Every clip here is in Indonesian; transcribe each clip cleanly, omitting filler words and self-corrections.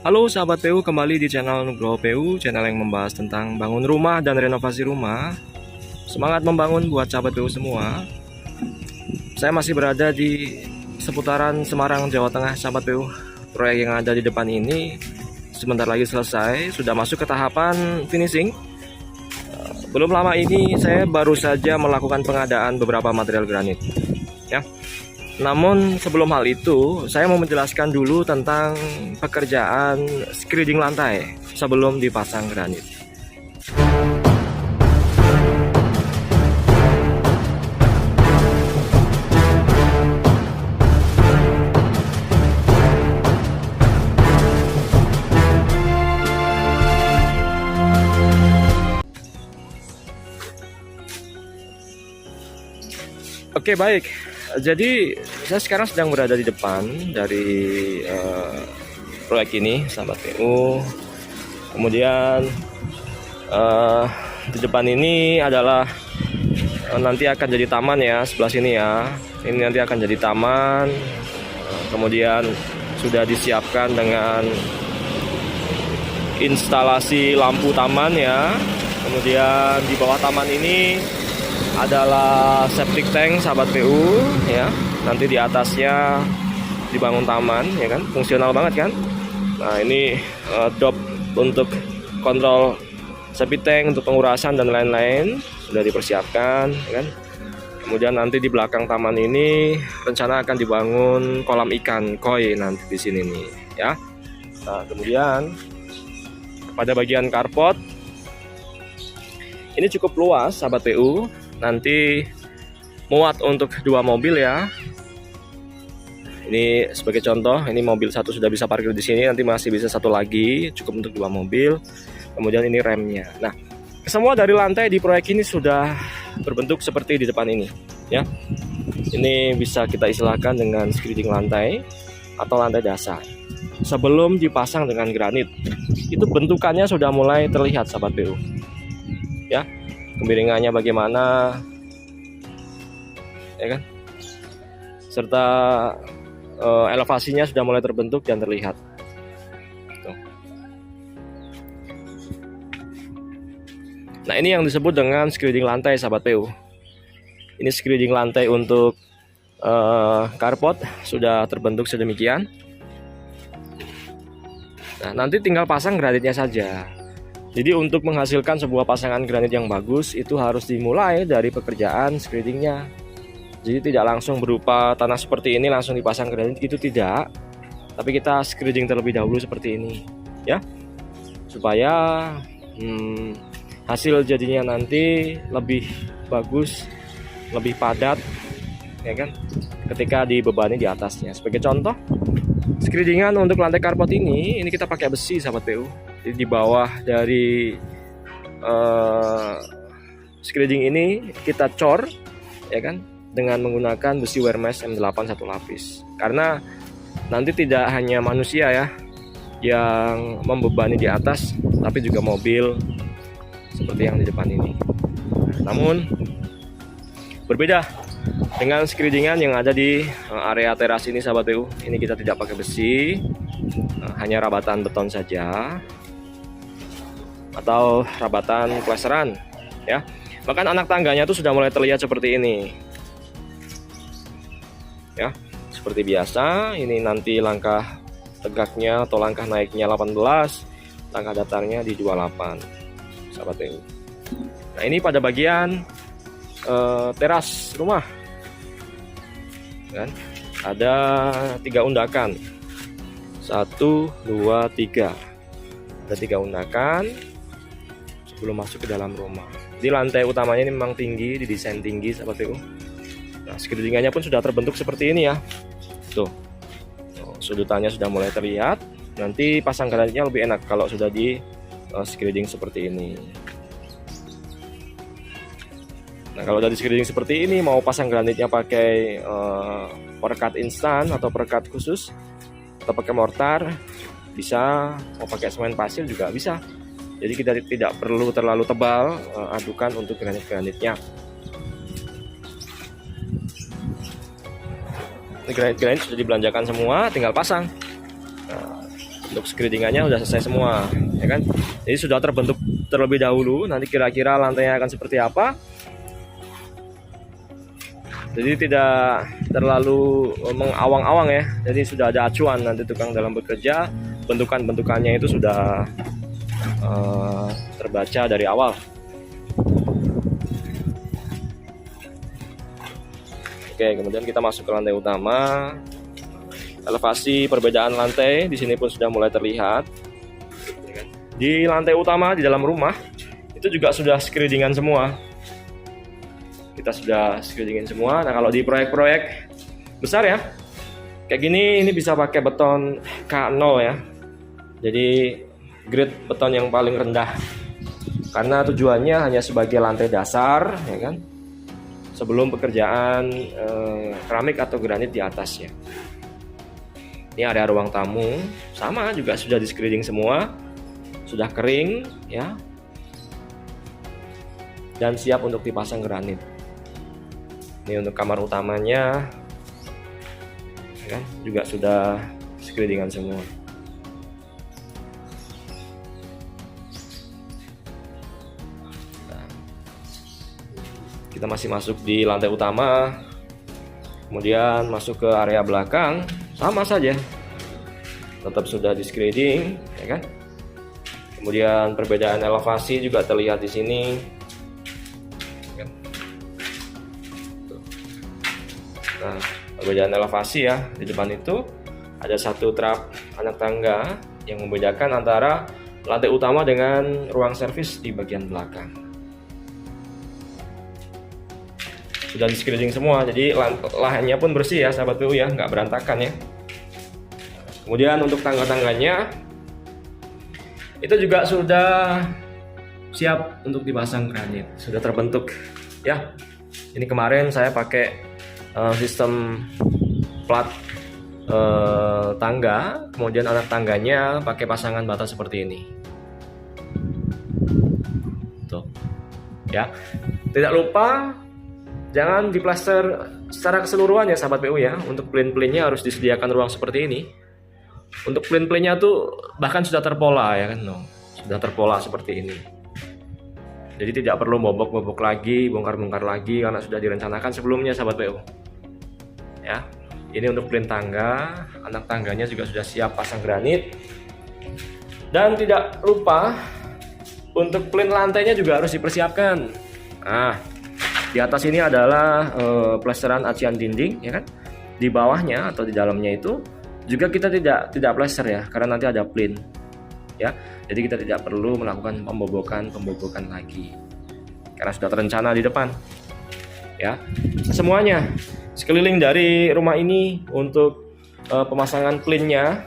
Halo sahabat PU, kembali di channel Nugroho PU, channel yang membahas tentang bangun rumah dan renovasi rumah. Semangat membangun buat sahabat PU semua. Saya masih berada di seputaran Semarang, Jawa Tengah, sahabat PU. Proyek yang ada di depan ini sebentar lagi selesai, sudah masuk ke tahapan finishing. Belum lama ini saya baru saja melakukan pengadaan beberapa material granit, ya. Namun sebelum hal itu, saya mau menjelaskan dulu tentang pekerjaan screeding lantai sebelum dipasang granit. Oke, baik. Jadi saya sekarang sedang berada di depan dari proyek ini, sahabat PU. Kemudian di depan ini adalah nanti akan jadi taman ya, sebelah sini ya. Ini nanti akan jadi taman. Kemudian sudah disiapkan dengan instalasi lampu taman ya. Kemudian di bawah taman ini adalah septic tank, sahabat PU ya. Nanti di atasnya dibangun taman ya kan, fungsional banget kan. Nah ini dop untuk kontrol septic tank, untuk pengurasan dan lain-lain sudah dipersiapkan ya kan. Kemudian nanti di belakang taman ini rencana akan dibangun kolam ikan koi nanti di sini nih ya. Nah kemudian pada bagian carport ini cukup luas, sahabat PU. Nanti muat untuk 2 mobil ya. Ini sebagai contoh, ini mobil satu sudah bisa parkir di sini, nanti masih bisa satu lagi, cukup untuk 2 mobil. Kemudian ini remnya. Nah, semua dari lantai di proyek ini sudah berbentuk seperti di depan ini, ya. Ini bisa kita istilahkan dengan screeding lantai atau lantai dasar. Sebelum dipasang dengan granit, itu bentukannya sudah mulai terlihat, sahabat PU. Ya. Kemiringannya bagaimana ya kan, serta elevasinya sudah mulai terbentuk dan terlihat. Tuh. Nah ini yang disebut dengan screeding lantai, sahabat PU. Ini screeding lantai untuk carport sudah terbentuk sedemikian. Nah nanti tinggal pasang granitnya saja. Jadi untuk menghasilkan sebuah pasangan granit yang bagus itu harus dimulai dari pekerjaan screedingnya. Jadi tidak langsung berupa tanah seperti ini langsung dipasang granit, itu tidak. Tapi kita screeding terlebih dahulu seperti ini, ya, supaya hasil jadinya nanti lebih bagus, lebih padat, ya kan? Ketika dibebani di atasnya. Sebagai contoh, screedingan untuk lantai carport ini kita pakai besi, sahabat PU. Jadi di bawah dari screeding ini kita cor ya kan, dengan menggunakan besi wear mesh M8 1 lapis. Karena nanti tidak hanya manusia ya yang membebani di atas, tapi juga mobil seperti yang di depan ini. Namun berbeda dengan screedingan yang ada di area teras ini, sahabat PU. Ini kita tidak pakai besi, hanya rabatan beton saja atau rabatan plesteran ya. Bahkan anak tangganya itu sudah mulai terlihat seperti ini ya, seperti biasa. Ini nanti langkah tegaknya atau langkah naiknya 18, langkah datarnya di 28, sahabat PU. Nah ini pada bagian teras rumah kan, ada 3 undakan, 1, 2, 3, ada 3 undakan sebelum masuk ke dalam rumah. Di lantai utamanya ini memang tinggi, didesain tinggi, sahabat PU. Nah screedingannya pun sudah terbentuk seperti ini ya. Tuh, sudutannya sudah mulai terlihat. Nanti pasang granitnya lebih enak kalau sudah di screeding seperti ini. Nah kalau dari screeding seperti ini, mau pasang granitnya pakai perekat instan atau perekat khusus atau pakai mortar bisa, mau pakai semen pasir juga bisa. Jadi kita tidak perlu terlalu tebal adukan untuk granit-granitnya. Ini granit-granit sudah dibelanjakan semua, tinggal pasang. Nah, Untuk screedingannya sudah selesai semua, ya kan? Jadi sudah terbentuk terlebih dahulu. Nanti kira-kira lantainya akan seperti apa. Jadi tidak terlalu mengawang-awang ya. Jadi sudah ada acuan nanti tukang dalam bekerja. Bentukan-bentukannya itu sudah terbaca dari awal. Oke, kemudian kita masuk ke lantai utama. Elevasi perbedaan lantai di sini pun sudah mulai terlihat. Di lantai utama di dalam rumah itu juga sudah screedingan semua. Kita sudah screedingin semua. Nah, kalau di proyek-proyek besar ya, kayak gini, ini bisa pakai beton K0 ya. Jadi grade beton yang paling rendah. Karena tujuannya hanya sebagai lantai dasar, ya kan? Sebelum pekerjaan keramik atau granit di atasnya. Ini area ruang tamu, sama juga sudah di screeding semua, sudah kering ya, dan siap untuk dipasang granit. Ini untuk kamar utamanya, ya kan, juga sudah screedingan semua. Nah, kita masih masuk di lantai utama, kemudian masuk ke area belakang. Sama saja, tetap sudah di screeding, ya kan? Kemudian perbedaan elevasi juga terlihat di sini. Nah, perbedaan elevasi ya, di depan itu ada satu trap anak tangga yang membedakan antara lantai utama dengan ruang servis di bagian belakang. Sudah di screeding semua, jadi lahannya pun bersih ya sahabat PU ya, nggak berantakan ya. Kemudian untuk tangga-tangganya itu juga sudah siap untuk dipasang granit, sudah terbentuk ya. Ini kemarin saya pakai sistem plat tangga, kemudian anak tangganya pakai pasangan bata seperti ini. Tuh ya, tidak lupa jangan diplaster secara keseluruhan ya sahabat PU ya. Untuk plin-plinnya harus disediakan ruang seperti ini. Untuk plin-plinnya tuh bahkan sudah terpola ya kan, sudah terpola seperti ini. Jadi tidak perlu bobok-bobok lagi, bongkar-bongkar lagi karena sudah direncanakan sebelumnya sahabat PU. Ya, ini untuk plin tangga, anak tangganya juga sudah siap pasang granit. Dan tidak lupa untuk plin lantainya juga harus dipersiapkan. Nah, di atas ini adalah plesteran acian dinding ya kan. Di bawahnya atau di dalamnya itu juga kita tidak plester ya, karena nanti ada plin. Ya. Jadi kita tidak perlu melakukan pembobokan lagi. Karena sudah terencana di depan. Ya. Semuanya sekeliling dari rumah ini untuk pemasangan plinnya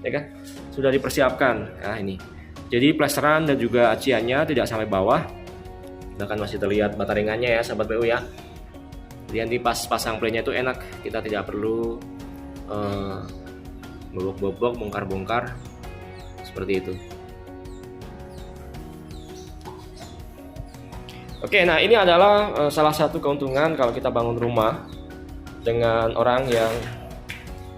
ya kan sudah dipersiapkan. Nah, ini. Jadi plesteran dan juga aciannya tidak sampai bawah. Bahkan masih terlihat bata ringannya ya sahabat PU ya. Jadi nanti pas pasang plinnya itu enak, kita tidak perlu bobok-bobok, bongkar-bongkar seperti itu. Oke, nah ini adalah salah satu keuntungan kalau kita bangun rumah dengan orang yang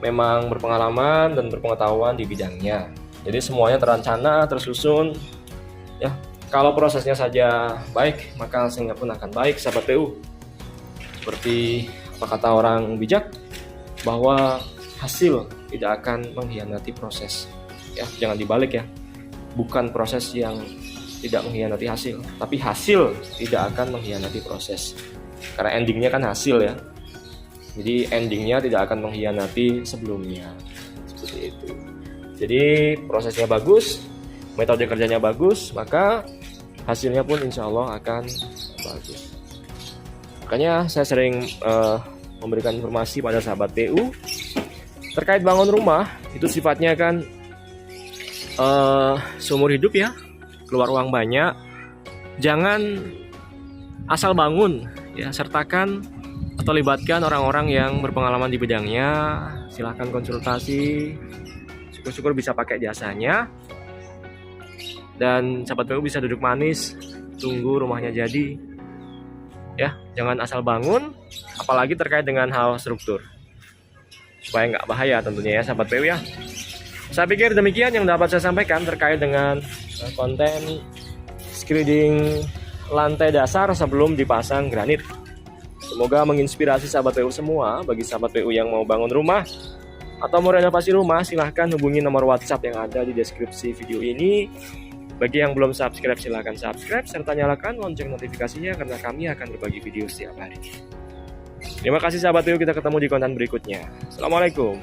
memang berpengalaman dan berpengetahuan di bidangnya. Jadi semuanya terencana, tersusun ya. Kalau prosesnya saja baik, maka hasilnya pun akan baik sahabat PU. Seperti apa kata orang bijak, bahwa hasil tidak akan mengkhianati proses. Ya, jangan dibalik ya. Bukan proses yang tidak mengkhianati hasil, tapi hasil tidak akan mengkhianati proses. Karena endingnya kan hasil ya. Jadi endingnya tidak akan mengkhianati sebelumnya. Seperti itu. Jadi prosesnya bagus, metode kerjanya bagus, maka hasilnya pun insya Allah akan bagus. Makanya saya sering memberikan informasi pada sahabat PU terkait bangun rumah, itu sifatnya kan seumur hidup ya, keluar uang banyak. Jangan asal bangun ya, sertakan atau libatkan orang-orang yang berpengalaman di bidangnya. Silahkan konsultasi, syukur-syukur bisa pakai jasanya. Dan sahabat PU bisa duduk manis, tunggu rumahnya jadi. Ya, jangan asal bangun, apalagi terkait dengan hal struktur. Supaya nggak bahaya tentunya ya sahabat PU ya. Saya pikir demikian yang dapat saya sampaikan terkait dengan konten screeding lantai dasar sebelum dipasang granit. Semoga menginspirasi sahabat PU semua. Bagi sahabat PU yang mau bangun rumah atau mau renovasi rumah, silahkan hubungi nomor WhatsApp yang ada di deskripsi video ini. Bagi yang belum subscribe, silahkan subscribe serta nyalakan lonceng notifikasinya karena kami akan berbagi video setiap hari. Terima kasih sahabat PU, kita ketemu di konten berikutnya. Assalamualaikum.